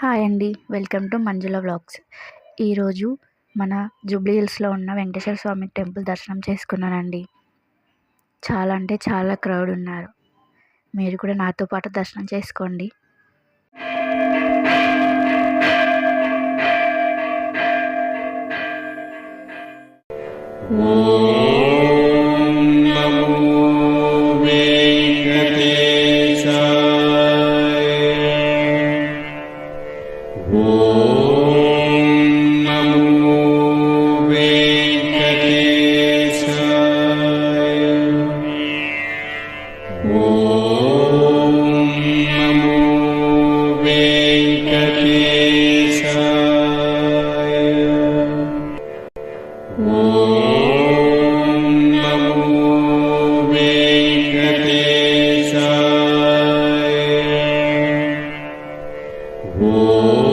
Hi అండి. Welcome to Manjula vlogs. ఈరోజు మన జూబ్లీ హిల్స్‌లో ఉన్న వెంకటేశ్వర స్వామి టెంపుల్ దర్శనం చేసుకున్నానండి. చాలా అంటే చాలా క్రౌడ్ ఉన్నారు. మీరు కూడా నాతో పాటు దర్శనం చేసుకోండి. ఓం